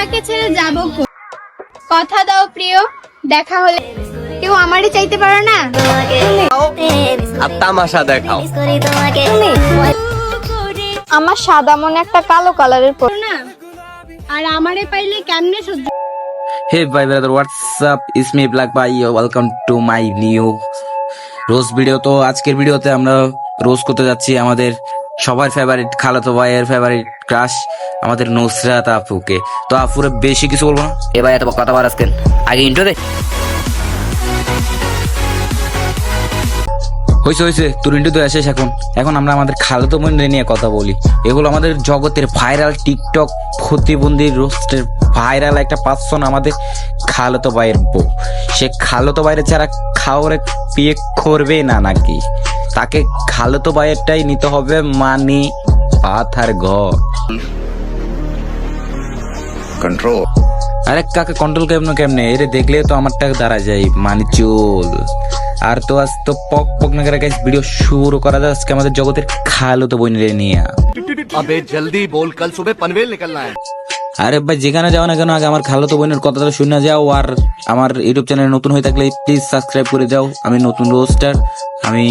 তোমাকে ছেড়ে যাবো কই? কথা দাও প্রিয়, দেখা হলে কেউ আমারে চাইতে পারো না। আর তামাশা দেখাও। আমার সাদা মনে একটা কালো কালারের পড়ো না, আর আমারে পাইলে কেমনে সহ্য। Hey bye brother, what's up? It's me Black Bhai. Welcome to my new rose video. তো আজকের ভিডিওতে আমরা রোজ করতে যাচ্ছি আমাদের সবার ফেভারিট খালাতো ভাইয়ের ফেভারিট ক্রাশ আমাদের নুসরাত আপুকে। তো আপুরে বেশি কিছু বলবো না, এ ভাই এত কথা বলার আজকে আগে ইন্ট্রো দে। হয়েছে তোর ইন্ট্রো তো শেষ। এখন আমরা আমাদের খালাতো বোনদের নিয়ে কথা বলি। এগুলো আমাদের জগতের ভাইরাল টিকটক প্রতিবন্ধী রোস্টের ভাইরাল একটা পার্সন আমাদের খালাতো ভাইয়ের বউ। সে খালাতো ভাইয়ের ছাড়া খাওয়ারে বিয়ে করবে না নাকি? তাকে খালাতো ভাইয়েরটাই নিতে হবে, মানে ভাত আর ঘর। কন্ট্রোল। আরে কাকে কন্ট্রোল কেমনে? এরে দেখলে তো আমারটা দাঁড়া যায়, মানে চুল। আর তো আজ তো পক পক না করে ভিডিও শুরু করা যায় আজকে আমাদের জগতের খালাতো বোনের নিয়ে। अबे जल्दी बोल, कल सुबह पनवेल निकलना है। আরে ভাই যেখানে যাও না কেন আগে আমার খালাতো বোনের কথাটা শুনে যাও। আর আমার ইউটিউব চ্যানেল নতুন হয়ে থাকলে প্লিজ সাবস্ক্রাইব করে যাও। আমি নতুন রোস্টার, আমি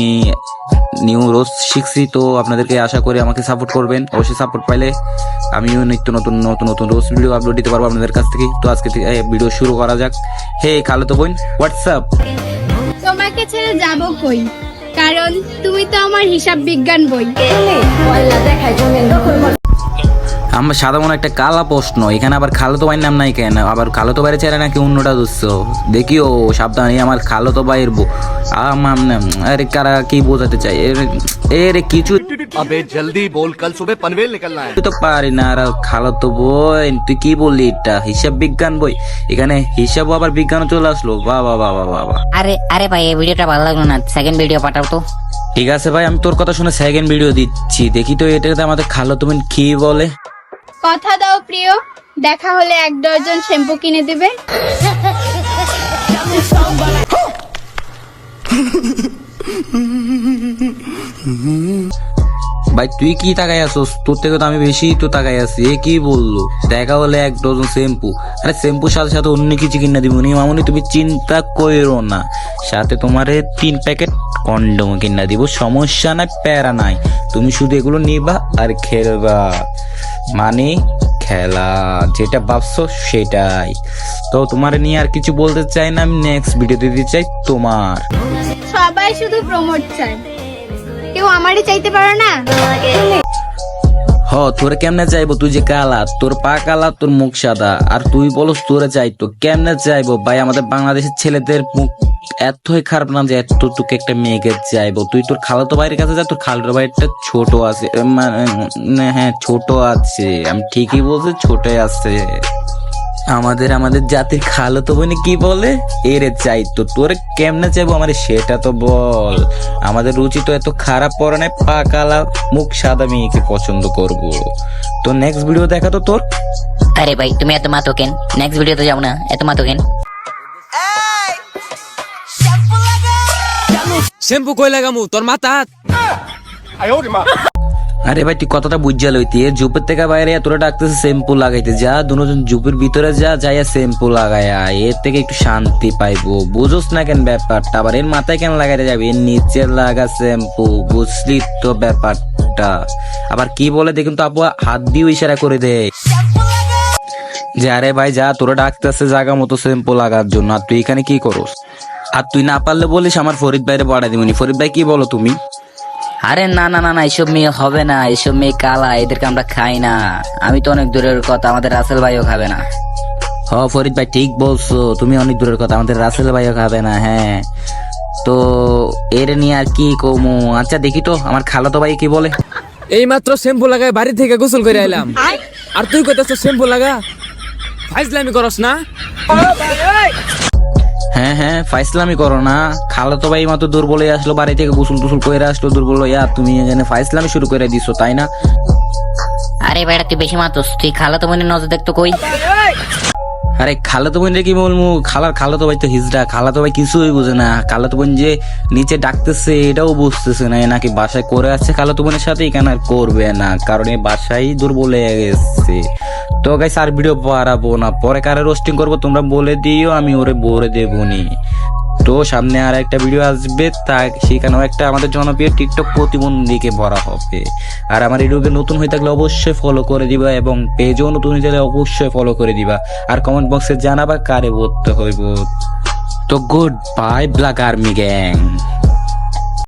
নিউ রোস্ট শিখছি, তো আপনাদেরকে আশা করি আমাকে সাপোর্ট করবেন। অবশ্যই সাপোর্ট পাইলে আমিও নিত্য নতুন রোস্ট ভিডিও আপলোড দিতে পারবো আপনাদের কাছ থেকে। তো আজকে থেকে ভিডিও শুরু করা যাক। হে খালাতো বোন, হোয়াটসঅ্যাপ। তোমাকে ছেড়ে যাবো কই, কারণ তুমি তো আমার হিসাব বিজ্ঞান বই। আমার সাদা মনে একটা কালা প্রশ্ন, এখানে আবার খালাতো ভাইয়ের নাম নাই কেন? আবার খালাতো ভাইয়ের চেহারা নাকি অন্যটা দুঃখ? দেখিও সাবধান, আমার খালাতো ভাইয়ের বউ। আরে কারা কি বোঝাতে চাই? এর কিছু अबे जल्दी बोल, कल सुबह पनवेल निकलना है। তো পারি না। আর খালাতো বই তুই কি বললি? এটা হিসাব বিজ্ঞান বই, এখানে হিসাব আবার বিজ্ঞানও চলে আসলো। বাবা বাবা বাবা। আরে ভাই এই ভিডিওটা ভালো লাগলো না, সেকেন্ড ভিডিও পাঠাও তো। ঠিক আছে ভাই, আমি তোর কথা শুনে সেকেন্ড ভিডিও দিচ্ছি। দেখি তো এটাতে আমাদের খালাতো বোন কি বলে। কথা দাও প্রিয়, দেখা হলে 1 ডজন শ্যাম্পু কিনে দেবে। ভাই তুই কি তাকাই আসোস? তোর থেকে তো আমি বেশি তো তাকাই আছি। এ কি বললো? দেখা হলে 1 ডজন শ্যাম্পু? আরে শ্যাম্পুর সাথে সাথে অন্য কিছু কিনে দিব নি মামুনি, তুমি চিন্তা করো না। সাথে তোমারে 3 প্যাকেট কন্ডম কিনা দিব, সমস্যা নাই, প্যারা নাই। তুমি শুধু এগুলো নিবা আর খেলবা, মানে খেলা যেটা ভাবছো সেটাই। তো তোমার নিয়ে আর কিছু বলতে চাই না, আমি নেক্সট ভিডিও দিতে চাই তোমার। সবাই শুধু প্রমোট চায়, কেউ আমারে চাইতে পারো না। তোরে কেমনে চাইবো? তুই যে কালা, তোর পা কালা, তোর মুখ সাদা, আর তুই বলস তোরে চাইতো। কেমনে চাইবো ভাই? আমাদের বাংলাদেশের ছেলেদের মুখ এতই খারাপ না যে এত তোকে একটা মেয়েকে চাইবো। তুই তোর খালাতো ভাইয়ের কাছে যা, তোর খালাতো ভাইয়েরটা ছোট আছে, মানে হ্যাঁ ছোট আছে, আমি ঠিকই বলছি, ছোটই আছে। আমাদের জাতির খালাতো বোনে কি বলে? এরে চাইতো। তোরে কেমনে চাইবো আমার সেটা তো বল। আমাদের রুচি তো এত খারাপ পড়ে নাই, পা কালা মুখ সাদা মেয়েকে পছন্দ করব। তো নেক্সট ভিডিও দেখা তো তোর। আরে ভাই তুমি এত মাতো কেন? নেক্সট ভিডিওতে যাও না, এত মাতো কেন? শ্যাম্পু কই লাগামু তোর মাথা? আরে ভাই তুই কথাটা বুঝা লইতি। জুপের থেকে বাইরে তোরা ডাকতেছে শ্যাম্পু লাগাইতে, যা দুজন জুপের ভিতরে যাইয়া শ্যাম্পু লাগাইয়া, এর থেকে একটু শান্তি পাইবো। বুঝোস না কেন ব্যাপারটা? আবার এর মাথায় কেন লাগাইতে যাবে? এর নিচে লাগা শ্যাম্পু, বুঝলি তো ব্যাপারটা? আবার কি বলে দেখুন তো, আপু হাত দিয়ে ইশারা করে দেয় যে আরে ভাই যা, তোরা ডাকতেছে জায়গা মতো শ্যাম্পু লাগার জন্য, আর তুই এখানে কি করস? আর তুই না পারলে বলিস আমার ফরিদ ভাইরে বাড়াই দিবনি। ফরিদ ভাই কি বলো তুমি? আরে না না না না, এসব মেয়ে হবে না, এসব মেয়ে কালা, এদেরকে আমরা খাই না। আমি তো অনেক দূরের কথা, আমাদের রাসেল ভাইও খাবে না। ফরিদ ভাই ঠিক বলছো, তুমি অনেক দূরের কথা, আমাদের রাসেল ভাইও খাবে না। হ্যাঁ, তো এর নিয়ে আর কি কমু? আচ্ছা দেখি তো আমার খালাতো ভাই কি বলে। এই মাত্র শ্যাম্পু লাগাই বাড়ি থেকে গোসল করে আইলাম, আর তুই কইতাছ শ্যাম্পু লাগা? ফাইজলামি করস না? হ্যাঁ ফাইসলামি করো না। খালাতো ভাই মাত্র দুর্বল আসলো, বাড়ি থেকে গোসল টুসল করে আসলো দুর্বল হইয়া, তুমি এখানে ফাইসলামি শুরু করে দিছো, তাই না? আরে ভাইটা তুই বেশি মাতোস, তুই খালা তো মনে নজর দেখতো কই? আরে খালাতো বোন রে কি বলবো, খালাতো ভাই তো হিজড়া, খালাতো ভাই কিছুই বুঝে না। খালাতো বোন যে নিচে ডাকতেছে এটাও বুঝতেছে না, এ নাকি বাসায় করে আসছে খালাতো বোনের সাথে, কেন আর করবে না, কারণ এই বাসায় দুর্বল হয়ে গেছে। তো গাইস আর ভিডিও বাড়াবো না, পরে কারে রোস্টিং করবো তোমরা বলে দিও, আমি ওরে বলে দেবনি। তো সামনে আর একটা ভিডিও আসবে, তা সেখানেও একটা আমাদের জনপ্রিয় টিকটক প্রতিবন্ধীকে ভরা হবে। আর আমার ভিডিওকে নতুন হয়ে থাকলে অবশ্যই ফলো করে দিবা, এবং পেজও নতুন হয়ে থাকলে অবশ্যই ফলো করে দিবা, আর কমেন্ট বক্সে জানাবা কারে ভরতে হইব। তো good bye black army gang.